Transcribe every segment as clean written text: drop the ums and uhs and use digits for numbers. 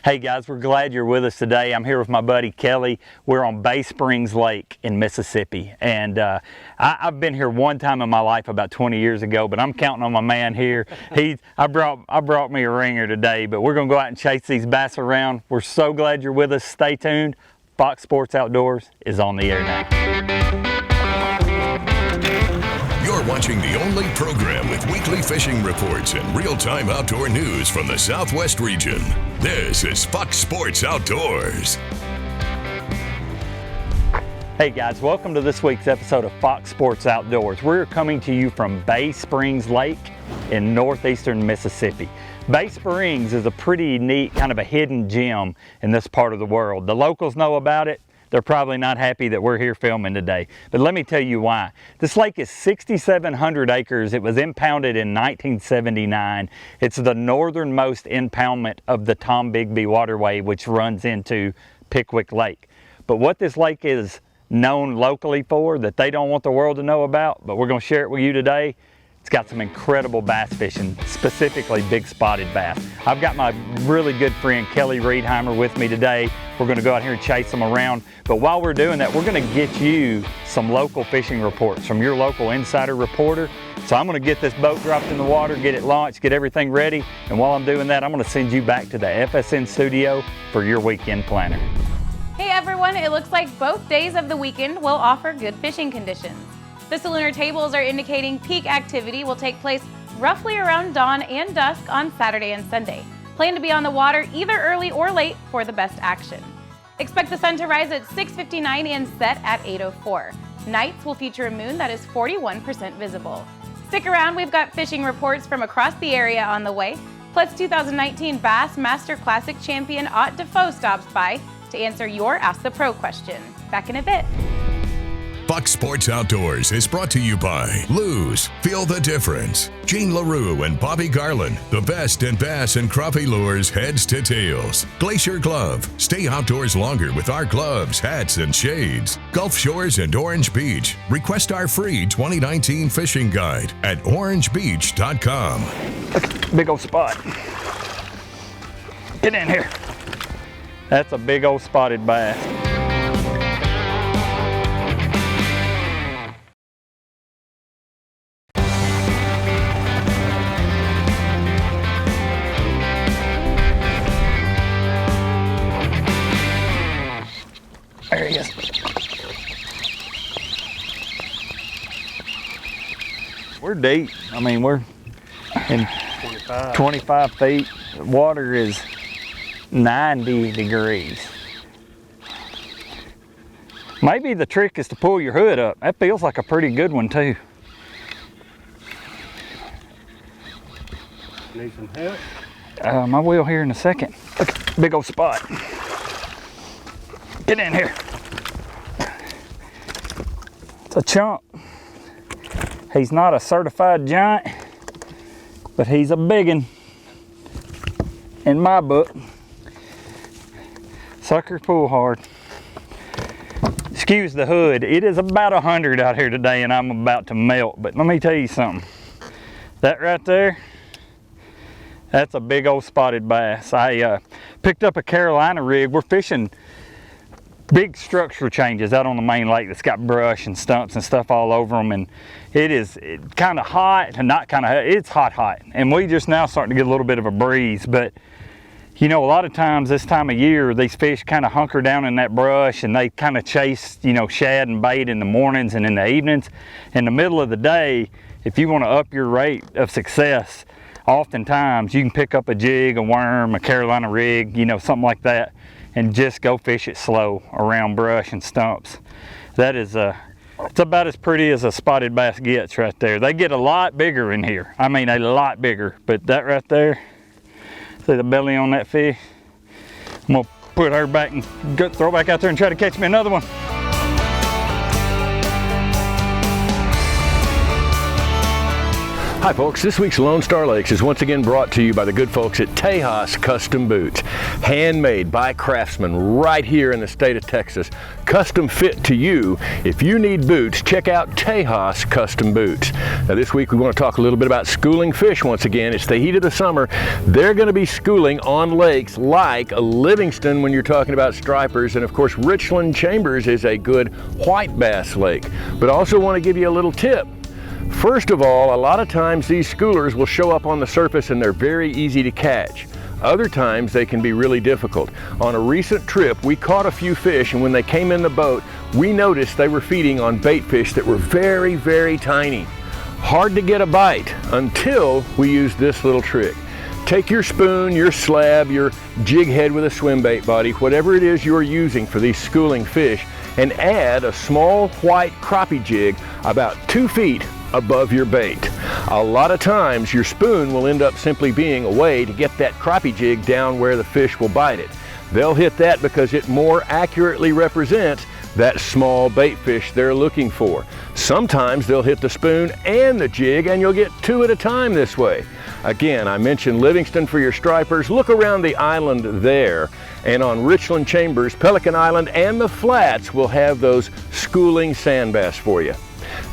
Hey guys, we're glad you're with us today. I'm here with my buddy Kelly. We're on Bay Springs Lake in Mississippi, and I've been here one time in my life about 20 years ago, but I'm counting on my man here. I brought me a ringer today, but we're gonna go out and chase these bass around. We're so glad you're with us. Stay tuned. Fox Sports Outdoors is on the air now. You're watching the only program with weekly fishing reports and real-time outdoor news from the Southwest region. This is Fox Sports Outdoors. Hey guys, welcome to this week's episode of Fox Sports Outdoors. We're coming to you from Bay Springs Lake in northeastern Mississippi. Bay Springs is a pretty neat, kind of a hidden gem in this part of the world. The locals know about it. They're probably not happy that we're here filming today, but let me tell you why. This lake is 6,700 acres. It was impounded in 1979. It's the northernmost impoundment of the Tombigbee Waterway, which runs into Pickwick Lake. But what this lake is known locally for, that they don't want the world to know about, but we're gonna share it with you today, it's got some incredible bass fishing, specifically big spotted bass. I've got my really good friend Kelly Reedheimer with me today. We're gonna go out here and chase them around. But while we're doing that, we're gonna get you some local fishing reports from your local insider reporter. So I'm gonna get this boat dropped in the water, get it launched, get everything ready. And while I'm doing that, I'm gonna send you back to the FSN studio for your weekend planner. Hey everyone, it looks like both days of the weekend will offer good fishing conditions. The Solunar tables are indicating peak activity will take place roughly around dawn and dusk on Saturday and Sunday. Plan to be on the water either early or late for the best action. Expect the sun to rise at 6:59 and set at 8:04. Nights will feature a moon that is 41% visible. Stick around, we've got fishing reports from across the area on the way, plus 2019 Bass Master Classic champion Ott Defoe stops by to answer your Ask the Pro question. Back in a bit. Fox Sports Outdoors is brought to you by Lou's. Feel the difference. Gene LaRue and Bobby Garland. The best in bass and crappie lures, heads to tails. Glacier Glove. Stay outdoors longer with our gloves, hats, and shades. Gulf Shores and Orange Beach. Request our free 2019 fishing guide at orangebeach.com. Big old spot. Get in here. That's a big old spotted bass. There he is. We're deep. I mean, we're in 25 feet. The water is 90 degrees. Maybe the trick is to pull your hood up. That feels like a pretty good one too. Need some help? I will here in a second. Look, big old spot. Get in here. It's a chunk. He's not a certified giant, but he's a biggin in my book. Sucker pull hard. Excuse the hood. It is about 100 out here today and I'm about to melt, but let me tell you something. That right there, that's a big old spotted bass. I picked up a Carolina rig. We're fishing big structure changes out on the main lake that's got brush and stumps and stuff all over them, and it is kind of hot, and not kind of, it's hot, and we just now starting to get a little bit of a breeze. But you know, a lot of times this time of year these fish kind of hunker down in that brush and they kind of chase, you know, shad and bait in the mornings and in the evenings. In the middle of the day, if you want to up your rate of success, oftentimes you can pick up a jig, a worm, a Carolina rig, you know, something like that, and just go fish it slow around brush and stumps. That is it's about as pretty as a spotted bass gets right there. They get a lot bigger in here. I mean, a lot bigger, but that right there, see the belly on that fish? I'm gonna put her back and throw back out there and try to catch me another one. Hi folks, this week's Lone Star Lakes is once again brought to you by the good folks at Tejas Custom Boots. Handmade by craftsmen right here in the state of Texas. Custom fit to you. If you need boots, check out Tejas Custom Boots. Now this week we want to talk a little bit about schooling fish once again. It's the heat of the summer. They're going to be schooling on lakes like Livingston when you're talking about stripers, and of course Richland Chambers is a good white bass lake. But I also want to give you a little tip. First of all, a lot of times these schoolers will show up on the surface and they're very easy to catch. Other times they can be really difficult. On a recent trip, we caught a few fish, and when they came in the boat, we noticed they were feeding on bait fish that were very, very tiny. Hard to get a bite until we used this little trick. Take your spoon, your slab, your jig head with a swim bait body, whatever it is you're using for these schooling fish, and add a small white crappie jig about 2 feet above your bait. A lot of times your spoon will end up simply being a way to get that crappie jig down where the fish will bite it. They'll hit that because it more accurately represents that small bait fish they're looking for. Sometimes they'll hit the spoon and the jig, and you'll get 2 at a time this way. Again, I mentioned Livingston for your stripers. Look around the island there, and on Richland Chambers, Pelican Island, and the Flats will have those schooling sand bass for you.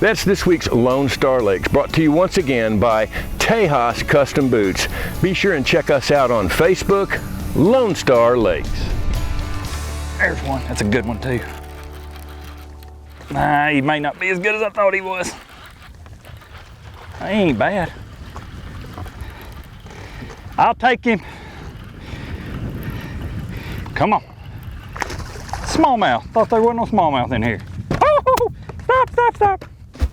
That's this week's Lone Star Lakes, brought to you once again by Tejas Custom Boots. Be sure and check us out on Facebook, Lone Star Lakes. There's one. That's a good one too. Nah, he may not be as good as I thought he was. He ain't bad. I'll take him. Come on. Smallmouth. Thought there wasn't no smallmouth in here. Oh, stop, stop, stop.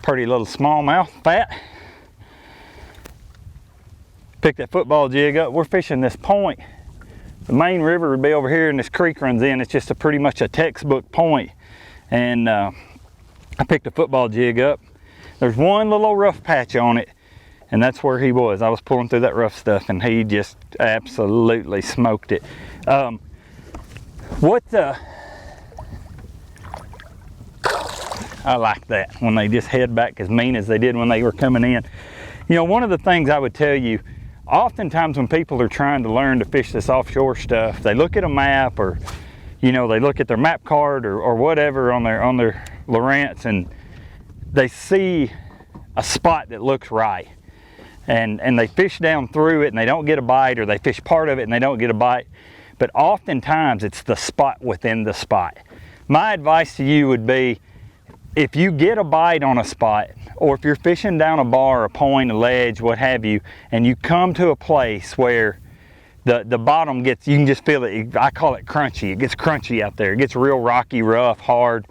Pretty little smallmouth, fat. Pick that football jig up. We're fishing this point. The main river would be over here, and this creek runs in. It's just pretty much a textbook point. And I picked a football jig up. There's one little rough patch on it, and that's where he was. I was pulling through that rough stuff, and he just absolutely smoked it. I like that, when they just head back as mean as they did when they were coming in. You know, one of the things I would tell you, oftentimes when people are trying to learn to fish this offshore stuff, they look at a map, or, you know, they look at their map card or whatever on their Lowrance, and they see a spot that looks right. And they fish down through it and they don't get a bite, or they fish part of it and they don't get a bite. But oftentimes it's the spot within the spot. My advice to you would be, if you get a bite on a spot, or if you're fishing down a bar, a point, a ledge, what have you, and you come to a place where the bottom gets, you can just feel it, I call it crunchy. It gets crunchy out there. It gets real rocky, rough, hard.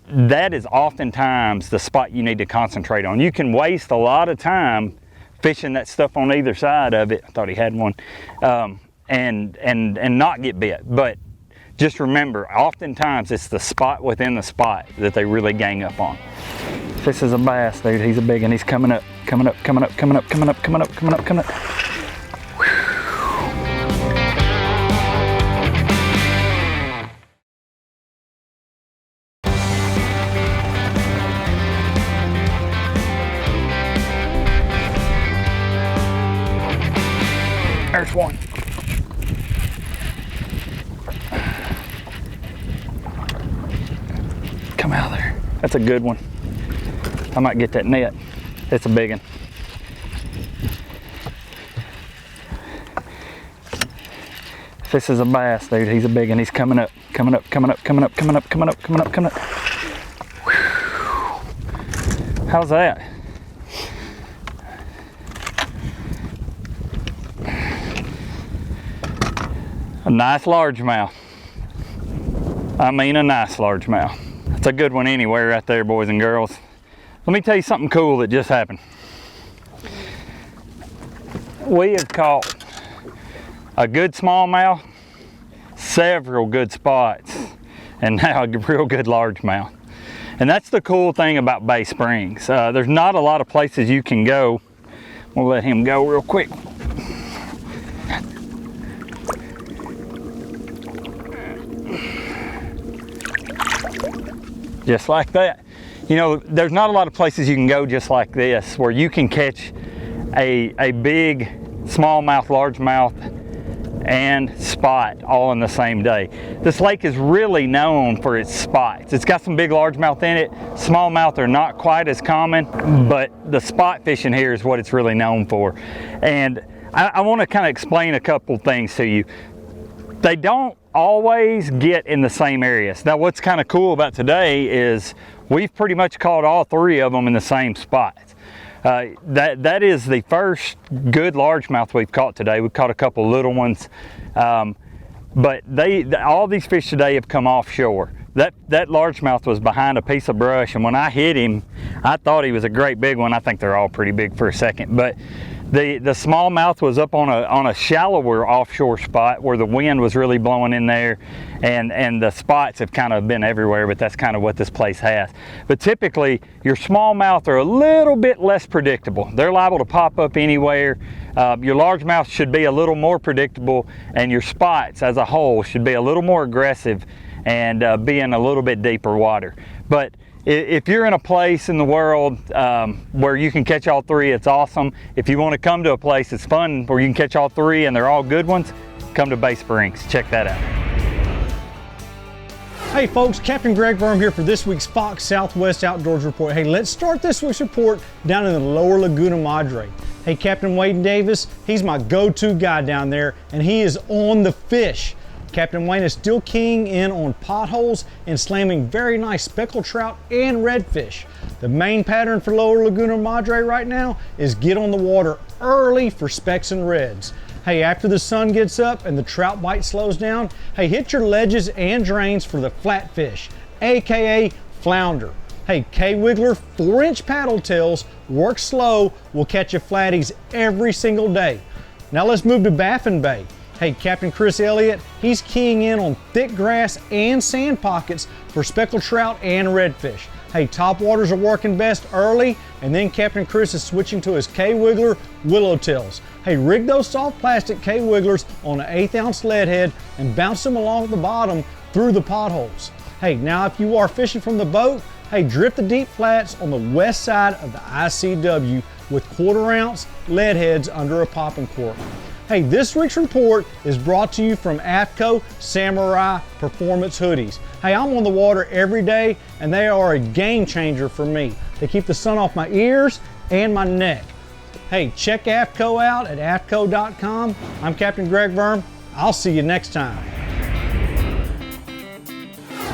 That is oftentimes the spot you need to concentrate on. You can waste a lot of time fishing that stuff on either side of it. I thought he had one. And not get bit. But just remember, oftentimes it's the spot within the spot that they really gang up on. This is a bass, dude. He's a big one. He's coming up, coming up, coming up, coming up, coming up, coming up, coming up, coming up. There's one. Come out of there. That's a good one. I might get that net. It's a big one. This is a bass, dude. He's a big one. He's coming up, coming up, coming up, coming up, coming up, coming up, coming up, coming up. How's that? A nice largemouth. I mean a nice largemouth. That's a good one anyway right there, boys and girls. Let me tell you something cool that just happened. We have caught a good smallmouth, several good spots, and now a real good largemouth. And that's the cool thing about Bay Springs. There's not a lot of places you can go. We'll let him go real quick. Just like that. You know, there's not a lot of places you can go just like this where you can catch a big smallmouth, largemouth, and spot all in the same day. This lake is really known for its spots. It's got some big largemouth in it. Smallmouth are not quite as common, but the spot fishing here is what it's really known for. And I want to kind of explain a couple things to you. They don't always get in the same areas. Now what's kind of cool about today is we've pretty much caught all three of them in the same spots. That is the first good largemouth we've caught today. We've caught a couple little ones, but all these fish today have come offshore. That largemouth was behind a piece of brush, and when I hit him, I thought he was a great big one. I think they're all pretty big for a second, but the smallmouth was up on a shallower offshore spot where the wind was really blowing in there, and the spots have kind of been everywhere, but that's kind of what this place has. But typically your smallmouth are a little bit less predictable. They're liable to pop up anywhere. Your largemouth should be a little more predictable, and your spots as a whole should be a little more aggressive and be in a little bit deeper water. But if you're in a place in the world where you can catch all three, it's awesome. If you want to come to a place that's fun where you can catch all three and they're all good ones, come to Bay Springs. Check that out. Hey folks, Captain Greg Worm here for this week's Fox Southwest Outdoors Report. Hey, let's start this week's report down in the lower Laguna Madre. Hey, Captain Wade Davis, he's my go-to guy down there, and he is on the fish. Captain Wayne is still keying in on potholes and slamming very nice speckled trout and redfish. The main pattern for lower Laguna Madre right now is get on the water early for specks and reds. Hey, after the sun gets up and the trout bite slows down, hey, hit your ledges and drains for the flatfish, aka flounder. Hey, K-Wiggler 4-inch paddle tails, work slow, will catch you flatties every single day. Now let's move to Baffin Bay. Hey, Captain Chris Elliott, he's keying in on thick grass and sand pockets for speckled trout and redfish. Hey, topwaters are working best early, and then Captain Chris is switching to his K-Wiggler Willowtails. Hey, rig those soft plastic K-Wigglers on an 1/8 ounce lead head and bounce them along the bottom through the potholes. Hey, now if you are fishing from the boat, hey, drift the deep flats on the west side of the ICW with 1/4 ounce lead heads under a popping cork. Hey, this week's report is brought to you from AFTCO Samurai Performance Hoodies. Hey, I'm on the water every day, and they are a game changer for me. They keep the sun off my ears and my neck. Hey, check AFTCO out at aftco.com. I'm Captain Greg Worm. I'll see you next time.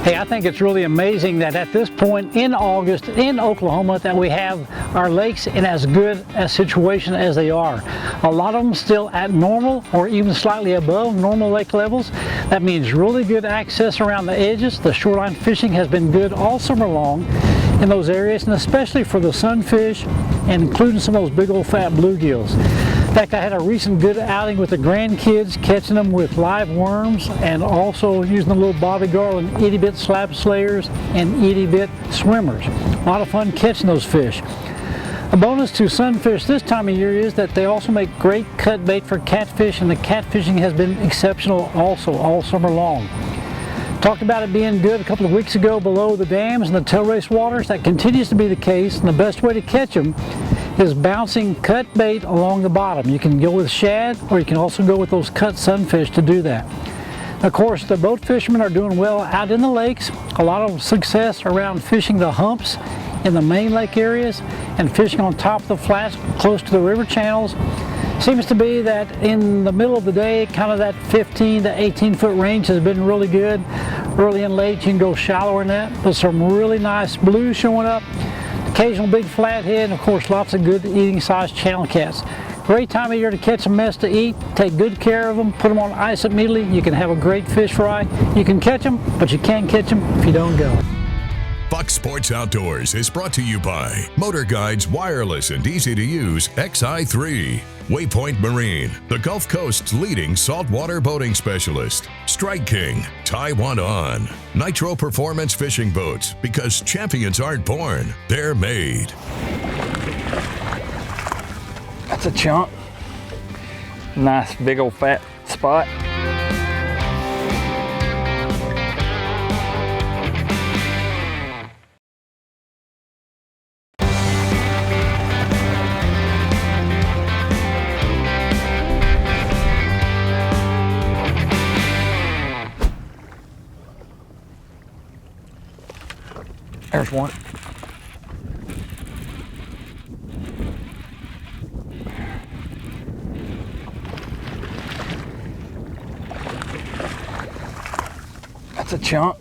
Hey, I think it's really amazing that at this point in August in Oklahoma that we have our lakes in as good a situation as they are. A lot of them still at normal or even slightly above normal lake levels. That means really good access around the edges. The shoreline fishing has been good all summer long in those areas, and especially for the sunfish and including some of those big old fat bluegills. In fact, I had a recent good outing with the grandkids, catching them with live worms and also using the little Bobby Garland itty bit slab slayers and itty bit swimmers. A lot of fun catching those fish. A bonus to sunfish this time of year is that they also make great cut bait for catfish, and the catfishing has been exceptional also all summer long. Talked about it being good a couple of weeks ago below the dams and the tail race waters. That continues to be the case, and the best way to catch them is bouncing cut bait along the bottom. You can go with shad, or you can also go with those cut sunfish to do that. Of course, the boat fishermen are doing well out in the lakes. A lot of success around fishing the humps in the main lake areas and fishing on top of the flats close to the river channels. Seems to be that in the middle of the day, kind of that 15 to 18 foot range has been really good. Early and late, you can go shallower than that, but some really nice blues showing up. Occasional big flathead, and of course lots of good eating sized channel cats. Great time of year to catch a mess to eat. Take good care of them, put them on ice immediately. You can have a great fish fry. You can catch them, but you can't catch them if you don't go. Fox Sports Outdoors is brought to you by Motor Guide's wireless and easy to use XI3. Waypoint Marine, the Gulf Coast's leading saltwater boating specialist. Strike King, tie one on. Nitro Performance Fishing Boats, because champions aren't born, they're made. That's a chunk. Nice big old fat spot. There's one. That's a chunk.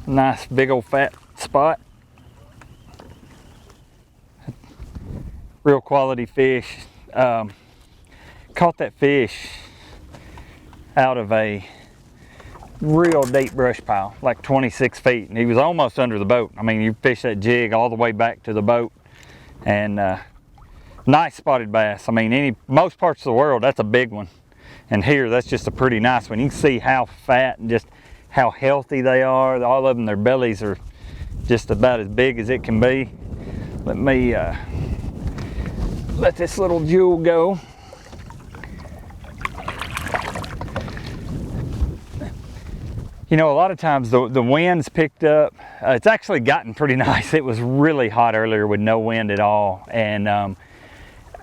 Nice big old fat spot. Real quality fish. Caught that fish out of a real deep brush pile, like 26 feet, and he was almost under the boat. I mean, you fish that jig all the way back to the boat, and nice spotted bass. I mean, most parts of the world, that's a big one, and here, that's just a pretty nice one. You can see how fat and just how healthy they are. All of them, their bellies are just about as big as it can be. Let me let this little jewel go. You know, a lot of times the wind's picked up. It's actually gotten pretty nice. It was really hot earlier with no wind at all. And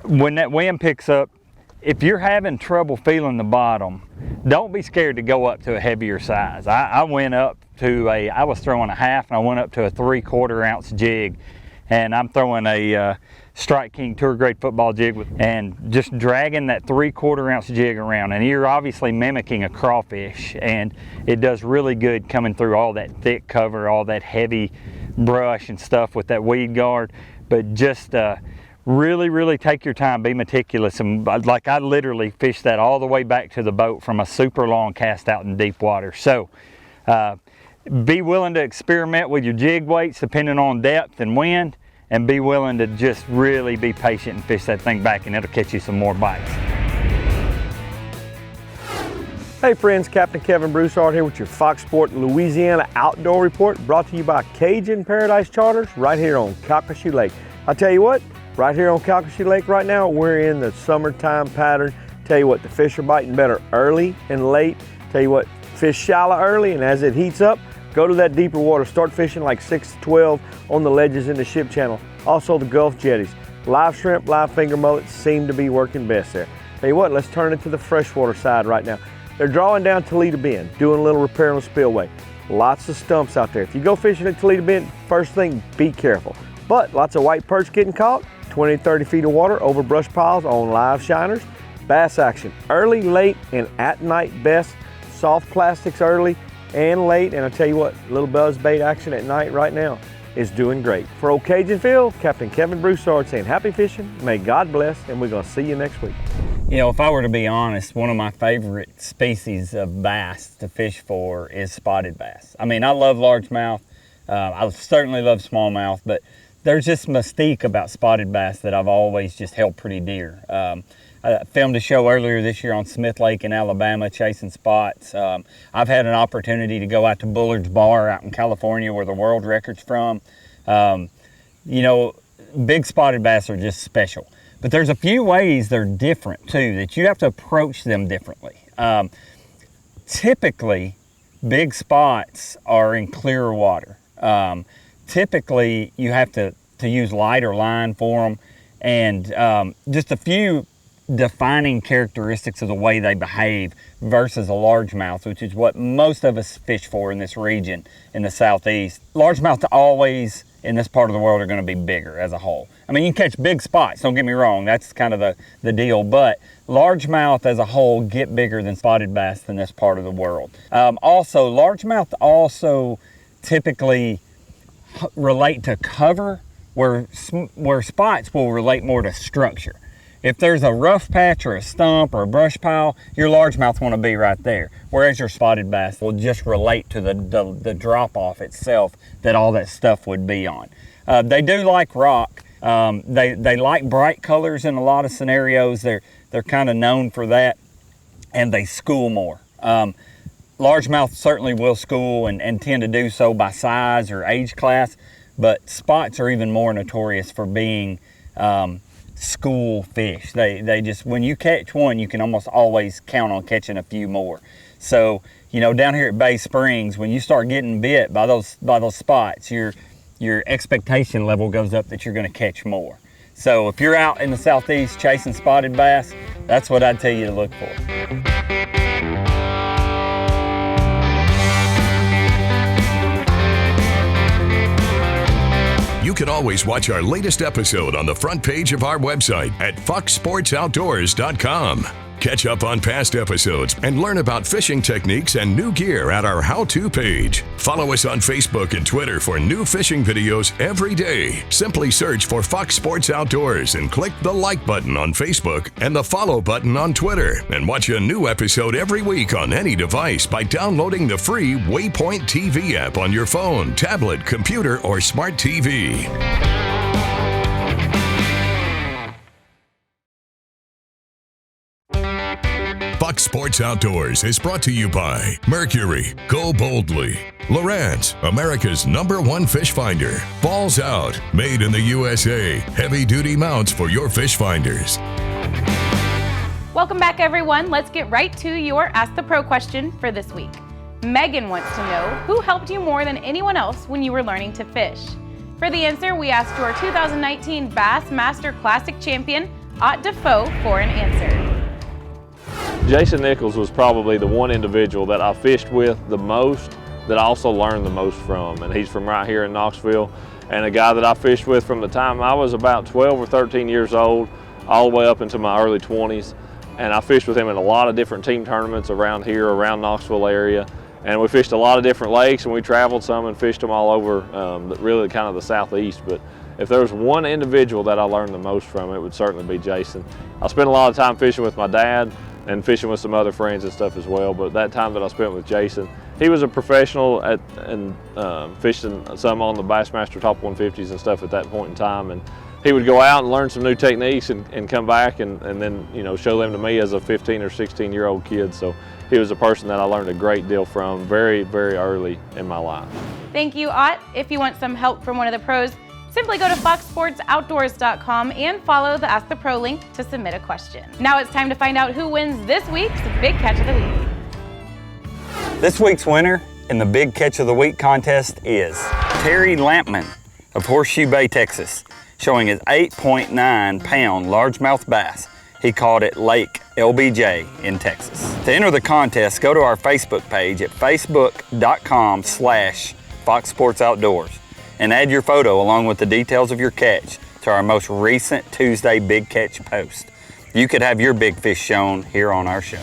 when that wind picks up, if you're having trouble feeling the bottom, don't be scared to go up to a heavier size. I went up to I was throwing a half, and I went up to a 3/4 ounce jig. And I'm throwing a Strike King Tour Grade football jig and just dragging that 3/4 ounce jig around. And you're obviously mimicking a crawfish, and it does really good coming through all that thick cover, all that heavy brush and stuff with that weed guard. But just really take your time, be meticulous. And like, I literally fished that all the way back to the boat from a super long cast out in deep water. So be willing to experiment with your jig weights depending on depth and wind, and be willing to just really be patient and fish that thing back, and it'll catch you some more bites. Hey friends, Captain Kevin Broussard here with your Fox Sport Louisiana Outdoor Report, brought to you by Cajun Paradise Charters right here on Calcasieu Lake. I tell you what, right here on Calcasieu Lake right now, we're in the summertime pattern. Tell you what, the fish are biting better early and late. Tell you what, fish shallow early, and as it heats up, go to that deeper water. Start fishing like 6 to 12 on the ledges in the ship channel. Also the Gulf jetties. Live shrimp, live finger mullets seem to be working best there. Tell you what, let's turn it to the freshwater side right now. They're drawing down Toledo Bend, doing a little repair on the spillway. Lots of stumps out there. If you go fishing at Toledo Bend, first thing, be careful. But lots of white perch getting caught, 20 to 30 feet of water over brush piles on live shiners. Bass action, early, late, and at night best. Soft plastics early and late, and I tell you what, little buzz bait action at night right now is doing great. For Old Cajun Phil, Captain Kevin Broussard saying happy fishing, may God bless, and we're gonna see you next week. You know, if I were to be honest, one of my favorite species of bass to fish for is spotted bass. I mean, I love largemouth. I certainly love smallmouth, but there's just mystique about spotted bass that I've always just held pretty dear. I filmed a show earlier this year on Smith Lake in Alabama, chasing spots. I've had an opportunity to go out to Bullard's Bar out in California, where the world record's from. You know, big spotted bass are just special. But there's a few ways they're different too, that you have to approach them differently. Typically, big spots are in clearer water. Typically, you have to use lighter line for them, and just a few defining characteristics of the way they behave versus a largemouth, which is what most of us fish for in this region in the southeast. Largemouth always in this part of the world are going to be bigger as a whole. I mean, you can catch big spots, don't get me wrong, that's kind of the deal, but largemouth as a whole get bigger than spotted bass in this part of the world. Also, largemouth also typically relate to cover, where spots will relate more to structure. If there's a rough patch or a stump or a brush pile, your largemouth want to be right there. Whereas your spotted bass will just relate to the drop off itself that all that stuff would be on. They do like rock. They like bright colors in a lot of scenarios. They're kind of known for that, and they school more. Largemouth certainly will school and tend to do so by size or age class, but spots are even more notorious for being school fish. They just, when you catch one, you can almost always count on catching a few more. So, you know, down here at Bay Springs, when you start getting bit by those spots, your expectation level goes up that you're going to catch more. So if you're out in the southeast chasing spotted bass, that's what I'd tell you to look for. always watch our latest episode on the front page of our website at foxsportsoutdoors.com. Catch up on past episodes and learn about fishing techniques and new gear at our how-to page. Follow us on Facebook and Twitter for new fishing videos every day. Simply search for Fox Sports Outdoors and click the like button on Facebook and the follow button on Twitter. And watch a new episode every week on any device by downloading the free Waypoint TV app on your phone, tablet, computer, or smart TV. Fox Sports Outdoors is brought to you by Mercury, Go Boldly, Lowrance, America's #1 fish finder, Balls Out, made in the USA, heavy-duty mounts for your fish finders. Welcome back, everyone. Let's get right to your Ask the Pro question for this week. Megan wants to know, who helped you more than anyone else when you were learning to fish? For the answer, we asked your 2019 Bass Master Classic champion, Ott Defoe, for an answer. Jason Nichols was probably the one individual that I fished with the most, that I also learned the most from, and he's from right here in Knoxville, and a guy that I fished with from the time I was about 12 or 13 years old all the way up into my early 20s, and I fished with him in a lot of different team tournaments around here, around Knoxville area, and we fished a lot of different lakes, and we traveled some and fished them all over really kind of the southeast. But if there was one individual that I learned the most from, it would certainly be Jason. I spent a lot of time fishing with my dad and fishing with some other friends and stuff as well, but that time that I spent with Jason, he was a professional and fishing some on the Bassmaster Top 150s and stuff at that point in time, and he would go out and learn some new techniques and come back and then, you know, show them to me as a 15 or 16-year-old kid. So he was a person that I learned a great deal from very, very early in my life. Thank you, Ott. If you want some help from one of the pros, simply go to foxsportsoutdoors.com and follow the Ask the Pro link to submit a question. Now it's time to find out who wins this week's Big Catch of the Week. This week's winner in the Big Catch of the Week contest is Terry Lampman of Horseshoe Bay, Texas, showing his 8.9-pound largemouth bass. He caught it Lake LBJ in Texas. To enter the contest, go to our Facebook page at facebook.com/foxsportsoutdoors and add your photo along with the details of your catch to our most recent Tuesday Big Catch post. You could have your big fish shown here on our show.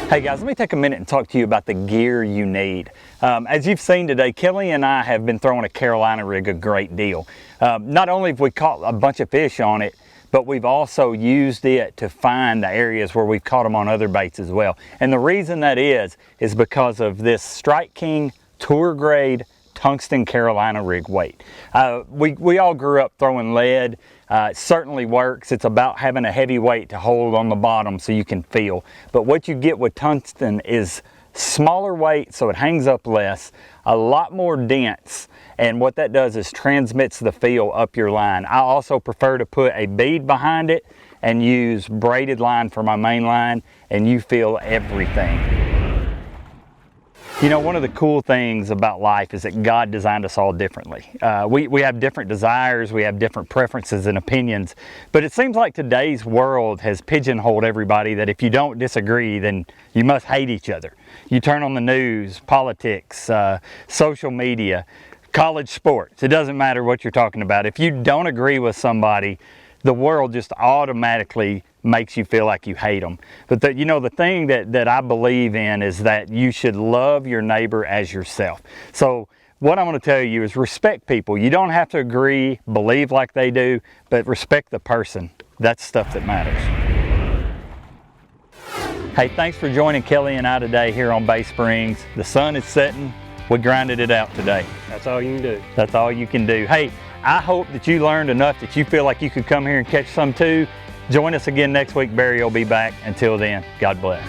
Hey guys, let me take a minute and talk to you about the gear you need. As you've seen today, Kelly and I have been throwing a Carolina rig a great deal. Not only have we caught a bunch of fish on it, but we've also used it to find the areas where we've caught them on other baits as well. And the reason that is because of this Strike King Tour Grade tungsten Carolina rig weight. We all grew up throwing lead. It certainly works. It's about having a heavy weight to hold on the bottom so you can feel. But what you get with tungsten is smaller weight, so it hangs up less, a lot more dense, and what that does is transmits the feel up your line. I also prefer to put a bead behind it and use braided line for my main line, and you feel everything. You know, one of the cool things about life is that God designed us all differently. We have different desires, we have different preferences and opinions, but it seems like today's world has pigeonholed everybody that if you don't disagree, then you must hate each other. You turn on the news, politics, social media, college sports, it doesn't matter what you're talking about. If you don't agree with somebody, the world just automatically makes you feel like you hate them. But the thing that I believe in is that you should love your neighbor as yourself. So what I'm going to tell you is respect people. You don't have to agree, believe like they do, but respect the person. That's stuff that matters. Hey, thanks for joining Kelly and I today here on Bay Springs. The sun is setting. We grinded it out today. That's all you can do. That's all you can do. Hey, I hope that you learned enough that you feel like you could come here and catch some too. Join us again next week. Barry will be back. Until then, God bless.